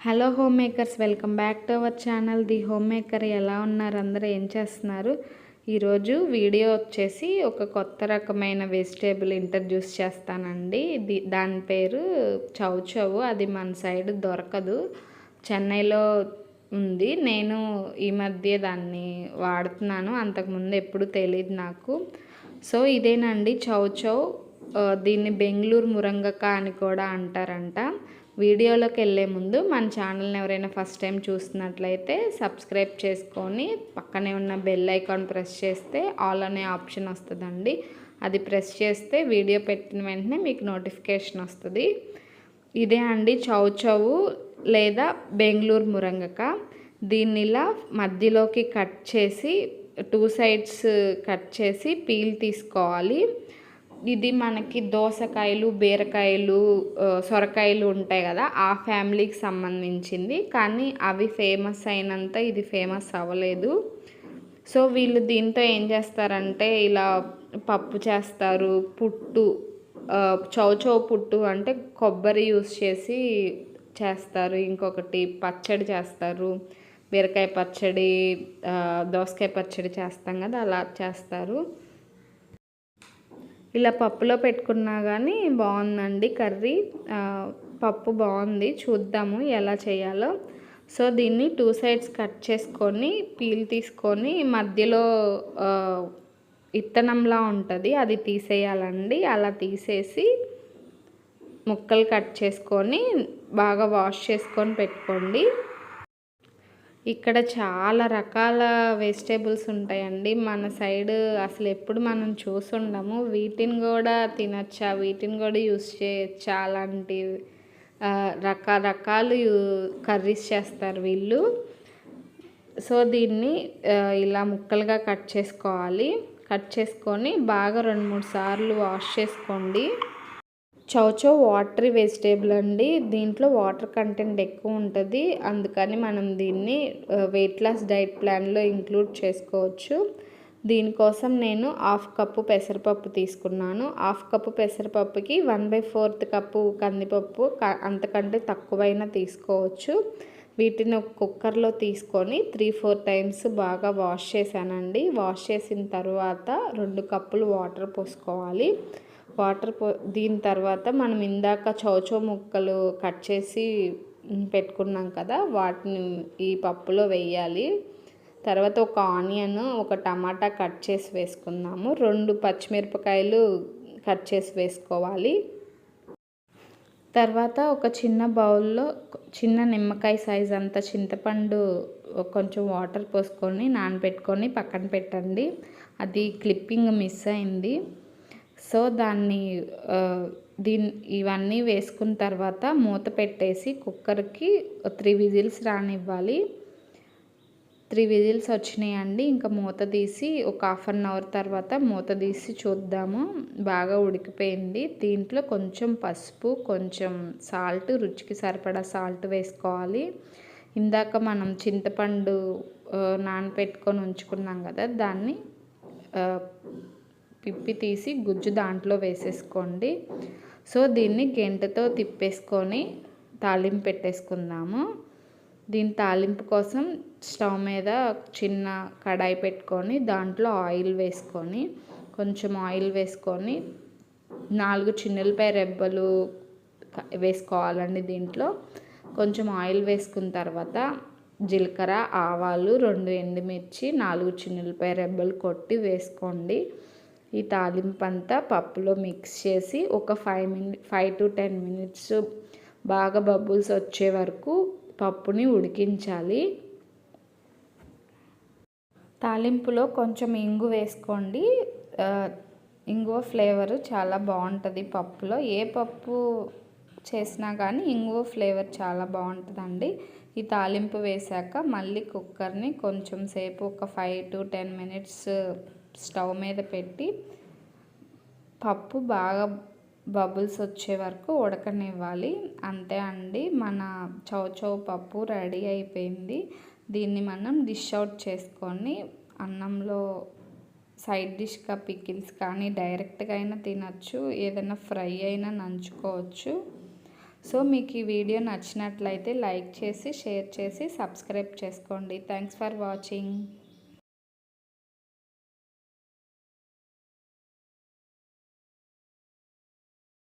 Hello home makers, welcome back to our channel the home maker. ఎలా ఉన్నారు అందరూ? ఏం చేస్తున్నారు? ఈరోజు వీడియో వచ్చేసి ఒక కొత్త రకమైన వెజిటేబుల్ ఇంట్రడ్యూస్ చేస్తానండి. దాని పేరు చౌచౌ. అది మన సైడ్ దొరకదు, చెన్నైలో ఉంది. నేను ఈ మధ్య దాన్ని వాడుతున్నాను, అంతకుముందు ఎప్పుడు తెలియదు నాకు. సో ఇదేనండి చౌచౌ. దీన్ని బెంగళూరు మురంగకాయ అని కూడా అంటారంట. వీడియోలోకి వెళ్ళే ముందు మన ఛానల్ని ఎవరైనా ఫస్ట్ టైం చూస్తున్నట్లయితే సబ్స్క్రైబ్ చేసుకొని పక్కనే ఉన్న బెల్ ఐకాన్ ప్రెస్ చేస్తే ఆల్ అనే ఆప్షన్ వస్తుందండి. అది ప్రెస్ చేస్తే వీడియో పెట్టిన వెంటనే మీకు నోటిఫికేషన్ వస్తుంది. ఇదే అండి చౌచౌ లేదా బెంగళూరు మురంగకాయ. దీన్ని ఇలా మధ్యలోకి కట్ చేసి 2 సైడ్స్ కట్ చేసి పీల్ తీసుకోవాలి. ఇది మనకి దోసకాయలు, బీరకాయలు, సొరకాయలు ఉంటాయి కదా, ఆ ఫ్యామిలీకి సంబంధించింది. కానీ అవి ఫేమస్ అయినంత ఇది ఫేమస్ అవ్వలేదు. సో వీళ్ళు దీంతో ఏం చేస్తారంటే ఇలా పప్పు చేస్తారు. పుట్టు, చౌచౌ పుట్టు అంటే కొబ్బరి యూస్ చేసి చేస్తారు. ఇంకొకటి పచ్చడి చేస్తారు, బీరకాయ పచ్చడి, దోసకాయ పచ్చడి చేస్తాం కదా, అలా చేస్తారు. ఇలా పప్పులో పెట్టుకున్నా కానీ బాగుందండి కర్రీ. పప్పు బాగుంది, చూద్దాము ఎలా చేయాలో. సో దీన్ని 2 సైడ్స్ కట్ చేసుకొని పీల్ తీసుకొని మధ్యలో ఇత్తనంలా ఉంటుంది, అది తీసేయాలండి. అలా తీసేసి ముక్కలు కట్ చేసుకొని బాగా వాష్ చేసుకొని పెట్టుకోండి. ఇక్కడ చాలా రకాల వెజిటేబుల్స్ ఉంటాయండి. మన సైడ్ అసలు ఎప్పుడు మనం చూసుండము. వీటిని కూడా తినచ్చా, వీటిని కూడా యూస్ చేయొచ్చా, అలాంటి రకరకాలు కర్రీస్ చేస్తారు వీళ్ళు. సో దీన్ని ఇలా ముక్కలుగా కట్ చేసుకోవాలి. కట్ చేసుకొని బాగా 2-3 సార్లు వాష్ చేసుకోండి. చౌచౌ వాటరీ వెజిటేబుల్ అండి. దీంట్లో వాటర్ కంటెంట్ ఎక్కువ ఉంటుంది, అందుకని మనం దీన్ని వెయిట్ లాస్ డైట్ ప్లాన్లో ఇంక్లూడ్ చేసుకోవచ్చు. దీనికోసం నేను 1/2 కప్పు పెసరపప్పు తీసుకున్నాను. 1/2 కప్పు పెసరపప్పుకి 1/4 కప్పు కందిపప్పు, అంతకంటే తక్కువైనా తీసుకోవచ్చు. వీటిని ఒక కుక్కర్లో తీసుకొని 3-4 టైమ్స్ బాగా వాష్ చేశానండి. వాష్ చేసిన తర్వాత 2 కప్పులు వాటర్ పోసుకోవాలి. దీని తర్వాత మనం ఇందాక చౌచౌ ముక్కలు కట్ చేసి పెట్టుకున్నాం కదా, వాటిని ఈ పప్పులో వేయాలి. తర్వాత ఒక ఆనియన్, ఒక టమాటా కట్ చేసి వేసుకుందాము. 2 పచ్చిమిరపకాయలు కట్ చేసి వేసుకోవాలి. తర్వాత ఒక చిన్న బౌల్లో చిన్న నిమ్మకాయ సైజ్ అంత చింతపండు కొంచెం వాటర్ పోసుకొని నానబెట్టుకొని పక్కన పెట్టండి. అది క్లిప్పింగ్ మిస్ అయింది. సో ఇవన్నీ వేసుకున్న తర్వాత మూత పెట్టేసి కుక్కర్కి 3 విజిల్స్ రానివ్వాలి. 3 విజిల్స్ వచ్చినాయండి. ఇంకా మూత తీసి ఒక 1/2 అవర్ తర్వాత మూత తీసి చూద్దాము. బాగా ఉడికిపోయింది. దీంట్లో కొంచెం పసుపు, కొంచెం సాల్ట్, రుచికి సరిపడా సాల్ట్ వేసుకోవాలి. ఇందాక మనం చింతపండు నానబెట్టుకొని ఉంచుకున్నాం కదా, దాన్ని పిప్పి తీసి గుజ్జు దాంట్లో వేసేసుకోండి. సో దీన్ని గెంటతో తిప్పేసుకొని తాలింపు పెట్టేసుకుందాము. దీని తాలింపు కోసం స్టవ్ మీద చిన్న కడాయి పెట్టుకొని దాంట్లో ఆయిల్ వేసుకొని, కొంచెం ఆయిల్ వేసుకొని 4 చిన్నులపాయ రెబ్బలు వేసుకోవాలండి. దీంట్లో కొంచెం ఆయిల్ వేసుకున్న తర్వాత జీలకర్ర, ఆవాలు, 2 ఎండుమిర్చి, 4 చిన్నులపాయ రెబ్బలు కొట్టి వేసుకోండి. ఈ తాలింపు అంతా పప్పులో మిక్స్ చేసి ఒక 5 to 10 మినిట్స్ బాగా బబుల్స్ వచ్చే వరకు పప్పుని ఉడికించాలి. తాలింపులో కొంచెం ఇంగు వేసుకోండి. ఇంగువ ఫ్లేవర్ చాలా బాగుంటుంది పప్పులో. ఏ పప్పు చేసినా కానీ ఇంగువ ఫ్లేవర్ చాలా బాగుంటుందండి. ఈ తాలింపు వేశాక మళ్ళీ కుక్కర్ని కొంచెం సేపు ఒక 5 to 10 మినిట్స్ స్టవ్ మీద పెట్టి పప్పు బాగా బబుల్స్ వచ్చే వరకు ఉడకనివ్వాలి. అంతే అండి, మన చౌచౌ పప్పు రెడీ అయిపోయింది. దీన్ని మనం డిష్ అవుట్ చేసుకొని అన్నంలో సైడ్ డిష్గా పికిల్స్ కానీ డైరెక్ట్గా అయినా తినచ్చు, ఏదైనా ఫ్రై అయినా నంచుకోవచ్చు. సో మీకు ఈ వీడియో నచ్చినట్లయితే లైక్ చేసి షేర్ చేసి సబ్స్క్రైబ్ చేసుకోండి. Thanks for watching.